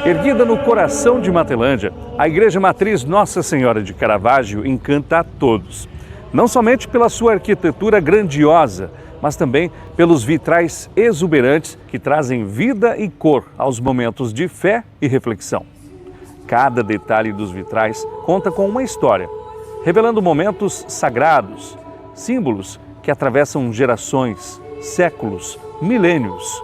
Erguida no coração de Matelândia, a Igreja Matriz Nossa Senhora de Caravaggio encanta a todos. Não somente pela sua arquitetura grandiosa, mas também pelos vitrais exuberantes que trazem vida e cor aos momentos de fé e reflexão. Cada detalhe dos vitrais conta com uma história, revelando momentos sagrados, símbolos que atravessam gerações, séculos, milênios.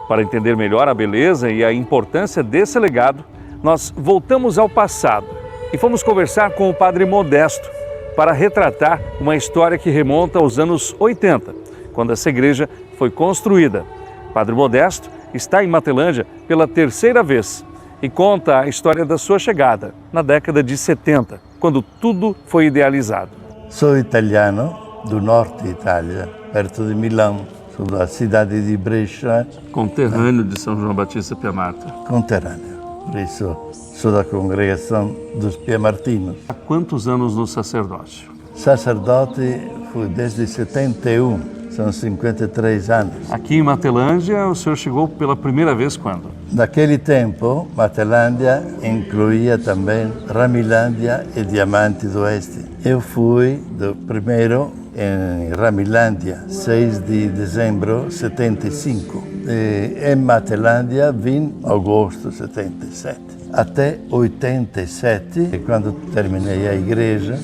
Para entender melhor a beleza e a importância desse legado, nós voltamos ao passado e fomos conversar com o Padre Modesto para retratar uma história que remonta aos anos 80, quando essa igreja foi construída. Padre Modesto está em Matelândia pela terceira vez e conta a história da sua chegada na década de 70, quando tudo foi idealizado. Sou italiano, do norte de Itália, perto de Milão. Sou da cidade de Brescia. Conterrâneo de São João Batista Piamarta. Conterrâneo. Por isso, sou da congregação dos Piamartinos. Há quantos anos no sacerdócio? Sacerdote fui desde 71, são 53 anos. Aqui em Matelândia, o senhor chegou pela primeira vez quando? Naquele tempo, Matelândia incluía também Ramilândia e Diamante do Oeste. Eu fui do primeiro em Ramilândia, 6 de dezembro de 75. E em Matelândia vim em agosto de 77. Até 87, quando terminei a igreja.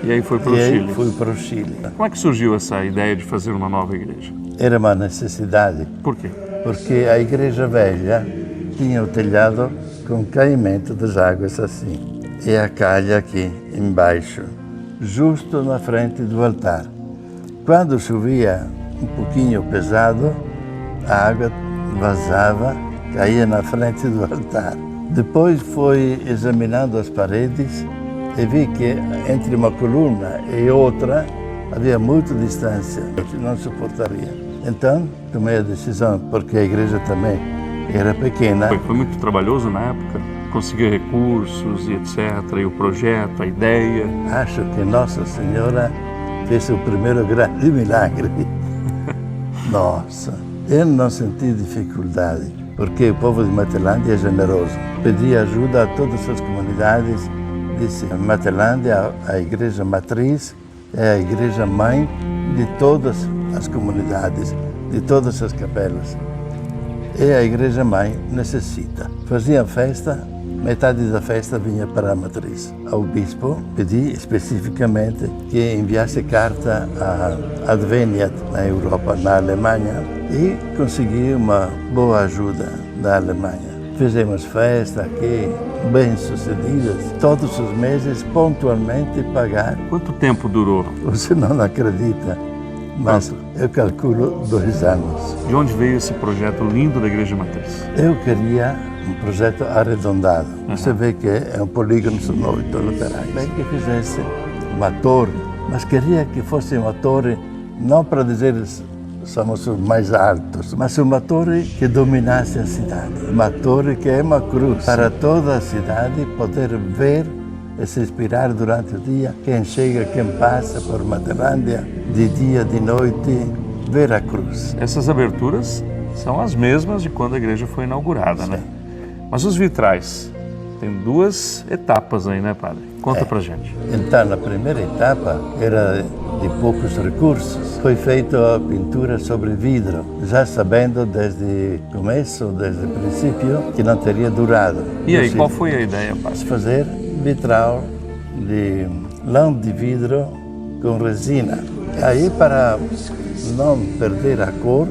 E aí foi para o Chile? Fui para o Chile. Como é que surgiu essa ideia de fazer uma nova igreja? Era uma necessidade. Por quê? Porque a igreja velha tinha o telhado com caimento das águas assim. E a calha aqui embaixo, justo na frente do altar. Quando chovia um pouquinho pesado, a água vazava, caía na frente do altar. Depois fui examinando as paredes e vi que entre uma coluna e outra havia muita distância, não suportaria. Então tomei a decisão, porque a igreja também era pequena. Foi muito trabalhoso na época? Conseguir recursos e etc, e o projeto, a ideia? Acho que Nossa Senhora fez o primeiro grande milagre. Nossa, eu não senti dificuldade, porque o povo de Matelândia é generoso. Pedi ajuda a todas as comunidades. Disse, Matelândia, a igreja matriz, é a igreja mãe de todas as comunidades, de todas as capelas. E a igreja mãe necessita. Faziam festa, metade da festa vinha para a matriz. Ao bispo pedi especificamente que enviasse carta a Adveniat, na Europa, na Alemanha, e consegui uma boa ajuda da Alemanha. Fizemos festa aqui, bem-sucedidas, todos os meses, pontualmente pagar. Quanto tempo durou? Você não acredita, mas eu calculo 2 anos. De onde veio esse projeto lindo da Igreja Matriz? Eu queria um projeto arredondado. Você vê que é um polígono, são 8 laterais. Bem que fizesse uma torre, mas queria que fosse uma torre, não para dizer somos os mais altos, mas uma torre que dominasse a cidade. Uma torre que é uma cruz, para toda a cidade poder ver e se inspirar durante o dia. Quem chega, quem passa por Matelândia, de dia, de noite, ver a cruz. Essas aberturas são as mesmas de quando a igreja foi inaugurada, né? Mas os vitrais, tem 2 etapas aí, né, padre? Conta pra gente. Então, na primeira etapa, era de poucos recursos. Foi feita a pintura sobre vidro, já sabendo desde o começo, desde o princípio, que não teria durado. E aí, qual foi a ideia, padre? Fazer vitral de lã de vidro com resina. Aí, para não perder a cor,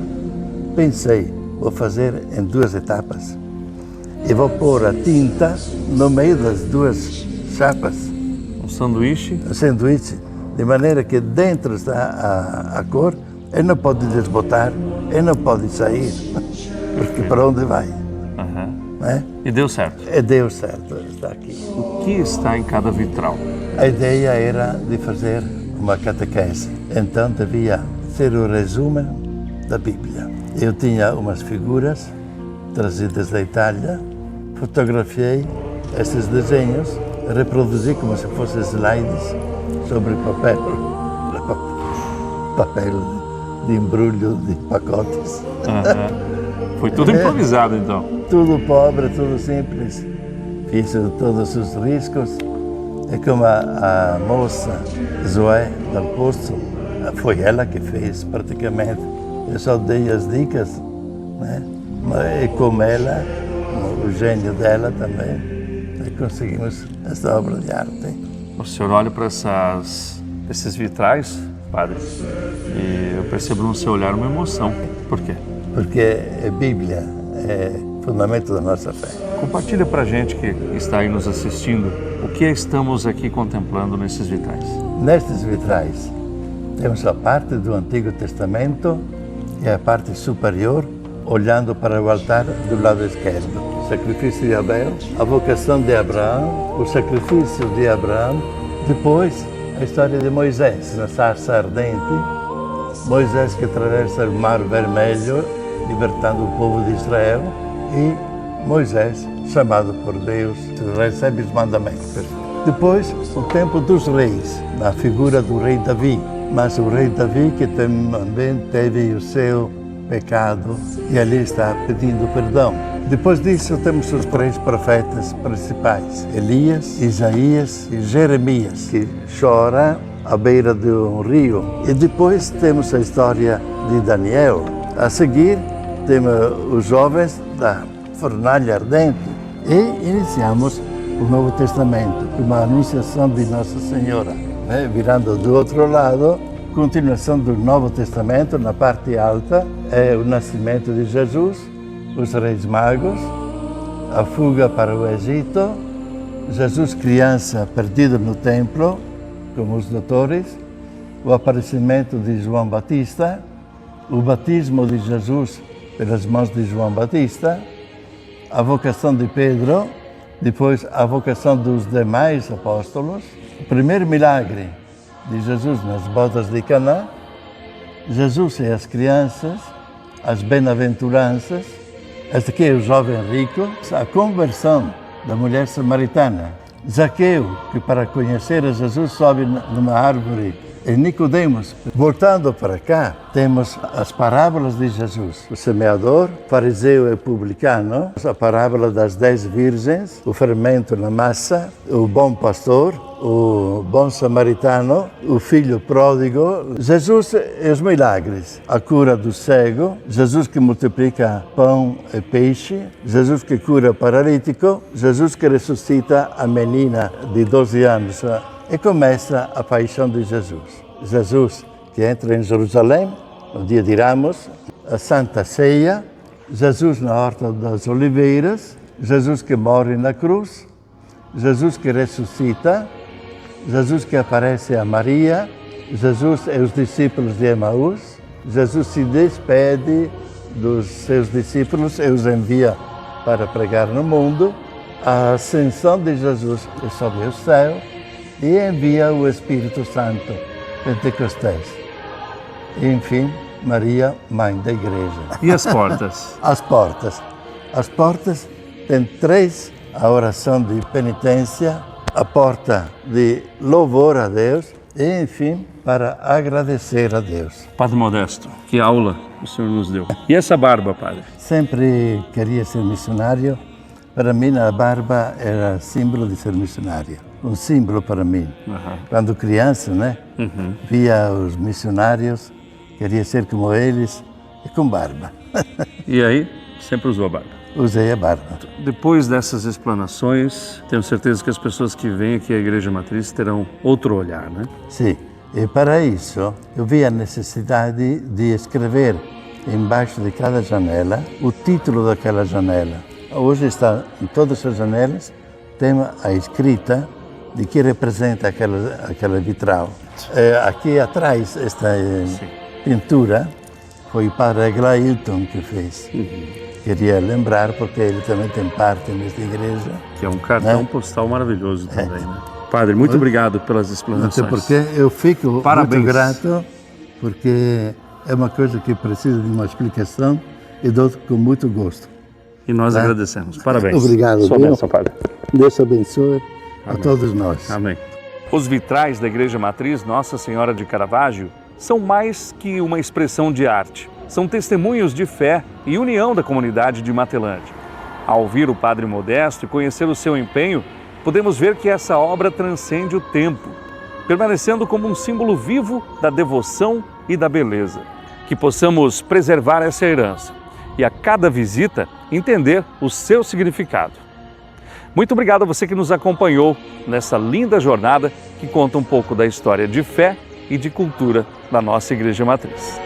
pensei, vou fazer em 2 etapas. E vou pôr a tinta no meio das 2 chapas. Um sanduíche? Um sanduíche, de maneira que dentro está a cor, e não pode desbotar, e não pode sair, porque para onde vai? É? E deu certo? E deu certo, está aqui. O que está em cada vitral? A ideia era de fazer uma catequese, então devia ser o resumo da Bíblia. Eu tinha umas figuras trazidas da Itália, fotografiei esses desenhos, reproduzi como se fossem slides sobre papel de embrulho de pacotes. Foi tudo improvisado, então? tudo pobre, tudo simples. Fiz todos os riscos. E como a moça Zoé do Poço, foi ela que fez praticamente. Eu só dei as dicas, né? E com ela, o gênio dela também, conseguimos essa obra de arte. O senhor olha para esses vitrais, padre, e eu percebo no seu olhar uma emoção. Por quê? Porque é Bíblia, é fundamento da nossa fé. Compartilha para a gente que está aí nos assistindo o que estamos aqui contemplando nesses vitrais. Nestes vitrais temos a parte do Antigo Testamento e a parte superior, olhando para o altar do lado esquerdo. O sacrifício de Abel, a vocação de Abraão, o sacrifício de Abraão, depois a história de Moisés, na sarça ardente, Moisés que atravessa o Mar Vermelho, libertando o povo de Israel, e Moisés, chamado por Deus, recebe os mandamentos. Depois, o tempo dos reis, na figura do rei Davi, mas o rei Davi que também teve o seu pecado e ali está pedindo perdão. Depois disso temos os 3 profetas principais, Elias, Isaías e Jeremias, que chora à beira de um rio. E depois temos a história de Daniel. A seguir temos os jovens da fornalha ardente e iniciamos o Novo Testamento, com uma anunciação de Nossa Senhora. Virando do outro lado, continuação do Novo Testamento, na parte alta, é o nascimento de Jesus, os Reis Magos, a fuga para o Egito, Jesus criança perdido no templo, como os doutores, o aparecimento de João Batista, o batismo de Jesus pelas mãos de João Batista, a vocação de Pedro, depois a vocação dos demais apóstolos, o primeiro milagre de Jesus nas bodas de Caná, Jesus e as crianças, as bem-aventuranças, este aqui é o jovem rico, a conversão da mulher samaritana, Zaqueu, que para conhecer a Jesus sobe numa árvore, e Nicodemos. Voltando para cá, temos as parábolas de Jesus, o semeador, fariseu e publicano, a parábola das 10 virgens, o fermento na massa, o bom pastor, o bom samaritano, o filho pródigo, Jesus e os milagres, a cura do cego, Jesus que multiplica pão e peixe, Jesus que cura paralítico, Jesus que ressuscita a menina de 12 anos. E começa a paixão de Jesus. Jesus que entra em Jerusalém, no dia de Ramos, a Santa Ceia, Jesus na Horta das Oliveiras, Jesus que morre na cruz, Jesus que ressuscita, Jesus que aparece a Maria, Jesus e os discípulos de Emaús, Jesus se despede dos seus discípulos e os envia para pregar no mundo, a ascensão de Jesus sobre o céu, e envia o Espírito Santo, Pentecostés. E, enfim, Maria, mãe da igreja. E as portas? As portas. As portas têm 3, a oração de penitência, a porta de louvor a Deus e, enfim, para agradecer a Deus. Padre Modesto, que aula o senhor nos deu. E essa barba, padre? Sempre queria ser missionário. Para mim, a barba era símbolo de ser missionário. Um símbolo para mim. Quando criança, né? Via os missionários, queria ser como eles e com barba. E aí, sempre usou a barba? Usei a barba. Depois dessas explanações, tenho certeza que as pessoas que vêm aqui à Igreja Matriz terão outro olhar, né? Sim. E para isso, eu vi a necessidade de escrever embaixo de cada janela o título daquela janela. Hoje está em todas as janelas, tem a escrita de que representa aquela vitral. Aqui atrás, esta pintura, foi o padre Aglailton que fez. Queria lembrar, porque ele também tem parte nesta igreja. Que é um cartão postal maravilhoso também, né? Padre, muito obrigado pelas explanações. Até porque eu fico muito grato, porque é uma coisa que precisa de uma explicação e dou com muito gosto. E nós agradecemos. Parabéns. Obrigado. Sua bênção, padre. Deus abençoe a Amém. todos nós. Amém. Os vitrais da Igreja Matriz Nossa Senhora de Caravaggio são mais que uma expressão de arte. São testemunhos de fé e união da comunidade de Matelândia. Ao ouvir o Padre Modesto e conhecer o seu empenho, podemos ver que essa obra transcende o tempo, permanecendo como um símbolo vivo da devoção e da beleza. Que possamos preservar essa herança e a cada visita entender o seu significado. Muito obrigado a você que nos acompanhou nessa linda jornada que conta um pouco da história de fé e de cultura da nossa Igreja Matriz.